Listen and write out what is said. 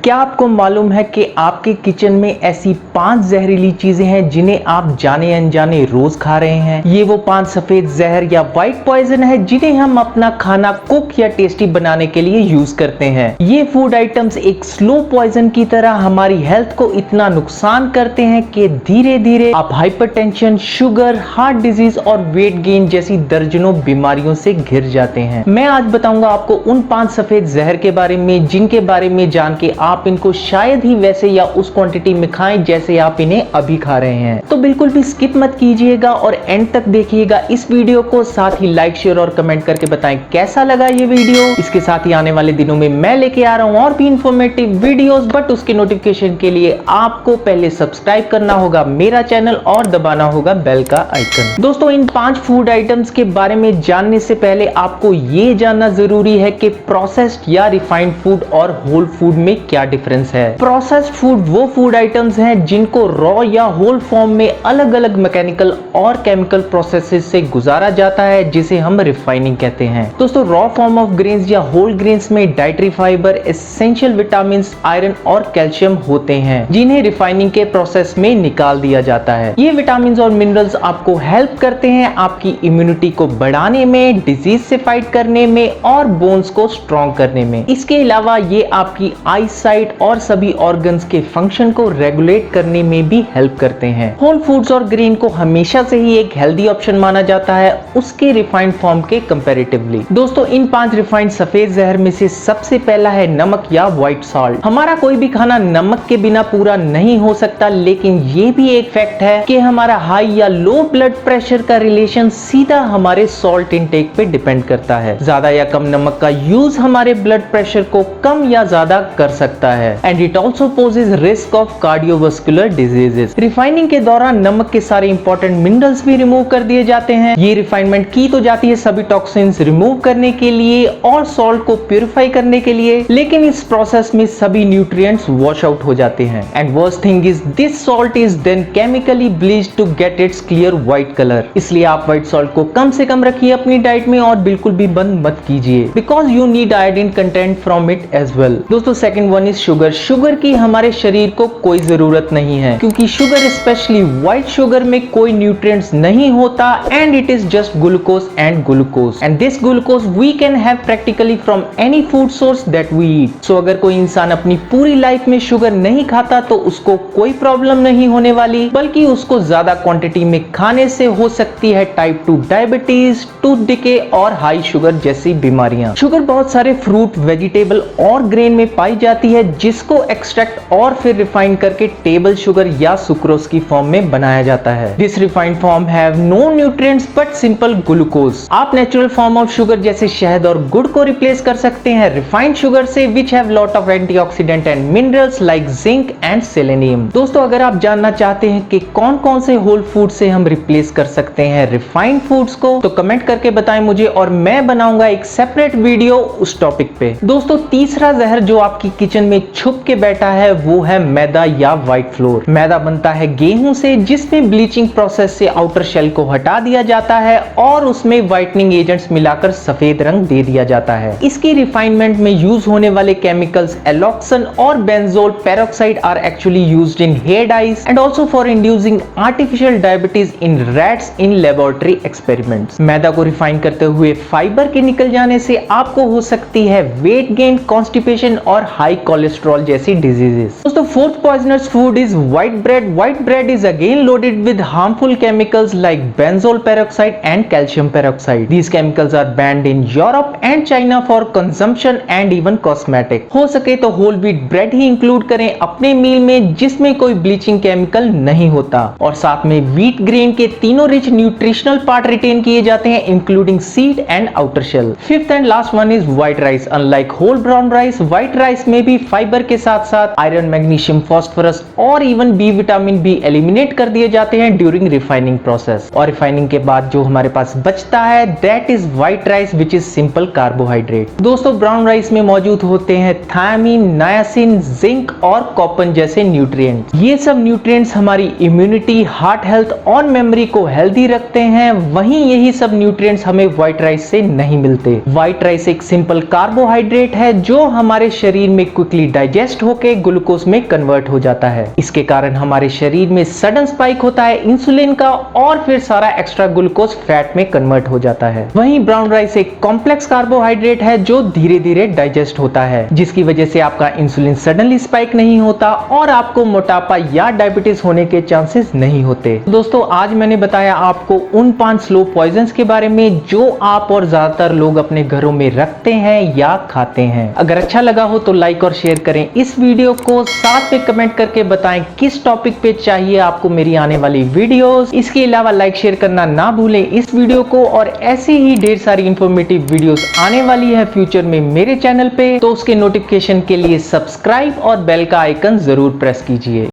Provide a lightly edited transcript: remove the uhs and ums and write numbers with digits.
क्या आपको मालूम है कि आपके किचन में ऐसी 5 जहरीली चीजें हैं जिन्हें आप जाने अनजाने रोज खा रहे हैं। ये वो 5 सफेद जहर या व्हाइट पॉइजन है जिन्हें हम अपना खाना कुक या टेस्टी बनाने के लिए यूज करते हैं। ये फूड आइटम्स एक स्लो पॉइजन की तरह हमारी हेल्थ को इतना नुकसान करते हैं कि धीरे धीरे आप हाइपरटेंशन, शुगर, हार्ट डिजीज और वेट गेन जैसी दर्जनों बीमारियों से घिर जाते हैं। मैं आज बताऊंगा आपको उन 5 सफेद जहर के बारे में जिनके बारे में जान के आप इनको शायद ही वैसे या उस क्वांटिटी में खाएं जैसे आप इन्हें अभी खा रहे हैं। तो बिल्कुल भी स्किप मत कीजिएगा और एंड तक देखिएगा इस वीडियो को। साथ ही लाइक, शेयर और कमेंट करके बताएं कैसा लगा ये वीडियो। इसके साथ ही आने वाले दिनों में मैं लेके आ रहा हूं और भी इंफॉर्मेटिव वीडियोस, बट उसके नोटिफिकेशन के लिए आपको पहले सब्सक्राइब करना होगा मेरा चैनल और दबाना होगा बेल का आइकन। दोस्तों, इन 5 फूड आइटम्स के बारे में जानने से पहले आपको ये जानना जरूरी है कि प्रोसेस्ड या रिफाइंड फूड और होल फूड में क्या डिफरेंस है। प्रोसेस्ड फूड वो फूड आइटम्स हैं जिनको रॉ या होल फॉर्म में अलग अलग मैकेनिकल और केमिकल प्रोसेसेस से गुजारा जाता है, जिसे हम रिफाइनिंग कहते हैं। दोस्तों, रॉ फॉर्म ऑफ ग्रेन्स या होल ग्रेन्स में dietary fibre, essential vitamin, iron और कैल्शियम होते हैं, जिन्हें रिफाइनिंग के प्रोसेस में निकाल दिया जाता है। ये विटामिन और मिनरल्स आपको हेल्प करते हैं आपकी इम्यूनिटी को बढ़ाने में, डिजीज से फाइट करने में और बोन्स को स्ट्रॉन्ग करने में। इसके अलावा ये आपकी आई साइट और सभी ऑर्गन्स के फंक्शन को रेगुलेट करने में भी हेल्प करते हैं। होल फूड्स और ग्रेन को हमेशा से ही एक हेल्दी ऑप्शन माना जाता है उसके रिफाइंड फॉर्म के कंपैरेटिवली। दोस्तों, इन 5 रिफाइंड सफेद जहर में से सबसे पहला है नमक या व्हाइट सॉल्ट। हमारा कोई भी खाना नमक के बिना पूरा नहीं हो सकता, लेकिन ये भी एक फैक्ट है कि हमारा हाई या लो ब्लड प्रेशर का रिलेशन सीधा हमारे सॉल्ट इनटेक पे डिपेंड करता है। ज्यादा या कम नमक का यूज हमारे ब्लड प्रेशर को कम या ज्यादा कर सकता है and it also poses risk of cardiovascular diseases. Refining के दौरान नमक के सारे इंपॉर्टेंट मिनरल्स भी रिमूव कर दिए जाते हैं। ये रिफाइनमेंट की तो जाती है सभी टॉक्सिन्स रिमूव करने के लिए और सॉल्ट को प्यूरिफाई करने के लिए, लेकिन इस प्रोसेस में सभी न्यूट्रिएंट्स वॉश आउट हो जाते हैं and worst thing is this salt is then chemically bleached to get its clear white colour. इसलिए आप व्हाइट सॉल्ट को कम से कम रखिए अपनी डाइट में और बिल्कुल भी बंद मत कीजिए, because you need iodine content from it as well. दोस्तों, second one is sugar. Sugar की हमारे शरीर को कोई जरूरत नहीं है, क्योंकि शुगर स्पेशली व्हाइट शुगर में कोई न्यूट्रिएंट्स नहीं होता and it is just glucose and glucose and this glucose we can have practically from any food source that we eat. So अगर कोई इंसान अपनी पूरी लाइफ में शुगर नहीं खाता तो उसको कोई प्रॉब्लम नहीं होने वाली, बल्कि उसको ज्यादा क्वांटिटी में खाने से हो सकती है टाइप 2 डायबिटीज, टूथ डिके और हाई शुगर जैसी बीमारियां। शुगर बहुत सारे फ्रूट, वेजिटेबल और ग्रेन में पाई जाती है, जिसको एक्सट्रैक्ट और फिर रिफाइन करके टेबल शुगर या सुक्रोज की फॉर्म में बनाया जाता है। This refined form have no nutrients but simple glucose. आप नेचुरल फॉर्म ऑफ शुगर जैसे शहद और गुड़ को रिप्लेस कर सकते हैं रिफाइंड शुगर से, which have lot of antioxidant and minerals like zinc and selenium. दोस्तों, अगर आप जानना चाहते हैं कि कौन कौन से होल फूड से हम रिप्लेस कर सकते हैं रिफाइंड फूड्स को, तो कमेंट करके बताएं मुझे और मैं बनाऊंगा एक सेपरेट वीडियो उस टॉपिक पे। दोस्तों, तीसरा जहर जो आपकी किचन में छुप के बैठा है वो है मैदा या व्हाइट फ्लोर। मैदा बनता है गेहूं से, जिसमें ब्लीचिंग प्रोसेस से आउटर शेल को हटा दिया जाता है और उसमें व्हाइटनिंग एजेंट्स मिलाकर सफेद रंग दे दिया जाता है। इसकी रिफाइनमेंट में यूज होने वाले केमिकल्स एलॉक्सन और benzoyl peroxide are actually used in hair dyes and also for inducing artificial diabetes in rats in laboratory experiments. Maida को रिफाइन करते हुए फाइबर के निकल जाने से आपको हो सकती है वेट गेन, कॉन्स्टिपेशन और हाई कोलेस्ट्रॉल जैसी डिजीजेस। दोस्तों, fourth poisonous food is white bread. White bread is again loaded with harmful chemicals like benzoyl peroxide and calcium peroxide. These chemicals are banned in Europe and China for consumption and even cosmetic। हो सके तो whole wheat bread ही include करें अपने मील में, जिसमें कोई bleaching chemical नहीं होता और साथ में व्हीट ग्रेन के तीनों रिच न्यूट्रिशनल पार्ट रिटेन किए जाते हैं, including seed and outer shell. Fifth and last one is white rice. Unlike whole brown rice, white rice में भी फाइबर के साथ साथ आयरन, मैग्नीशियम मैग्नीशियम, फास्फोरस और इवन बी विटामिन भी एलिमिनेट कर दिए जाते हैं ड्यूरिंग रिफाइनिंग प्रोसेस। और रिफाइनिंग के बाद जो हमारे पास बचता है that is white rice which is simple carbohydrate. दोस्तों ब्राउन राइस में मौजूद होते हैं थायमिन, नायासिन, जिंक और कॉपर जैसे न्यूट्रिएंट्स। ये सब न्यूट्रिएंट्स हमारी इम्यूनिटी, हार्ट हेल्थ और मेमोरी को हेल्दी रखते हैं। वहीं यही सब न्यूट्रिएंट्स हमें व्हाइट राइस से नहीं मिलते। व्हाइट राइस एक सिंपल कार्बोहाइड्रेट है जो हमारे शरीर में क्विकली डाइजेस्ट होकर ग्लूकोज में कन्वर्ट हो जाता है। इसके कारण हमारे शरीर में सडन स्पाइक होता है इंसुलिन का और फिर सारा एक्स्ट्रा ग्लूकोज फैट में कन्वर्ट हो जाता है। वहीं ब्राउन राइस एक कॉम्प्लेक्स कार्बोहाइड्रेट है जो धीरे धीरे डाइजेस्ट होता है, जिसकी वजह से आपका इंसुलिन सडनली स्पाइक नहीं होता और आपको मोटापा या डायबिटीज होने के चांसेस नहीं होते। दोस्तों आज मैंने बताया आपको उन 5 स्लो पॉइजन्स के बारे में जो आप और ज्यादातर लोग अपने घरों में रखते हैं या खाते हैं। अगर अच्छा लगा हो तो लाइक और शेयर करें इस वीडियो को, साथ में कमेंट करके बताएं किस टॉपिक पे चाहिए आपको मेरी आने वाली वीडियोस। इसके अलावा लाइक शेयर करना ना भूलें इस वीडियो को, और ऐसी ही ढेर सारी इंफॉर्मेटिव वीडियोस आने वाली है फ्यूचर में मेरे चैनल पे, तो उसके नोटिफिकेशन के लिए सब्सक्राइब और बेल का आइकन जरूर प्रेस कीजिए।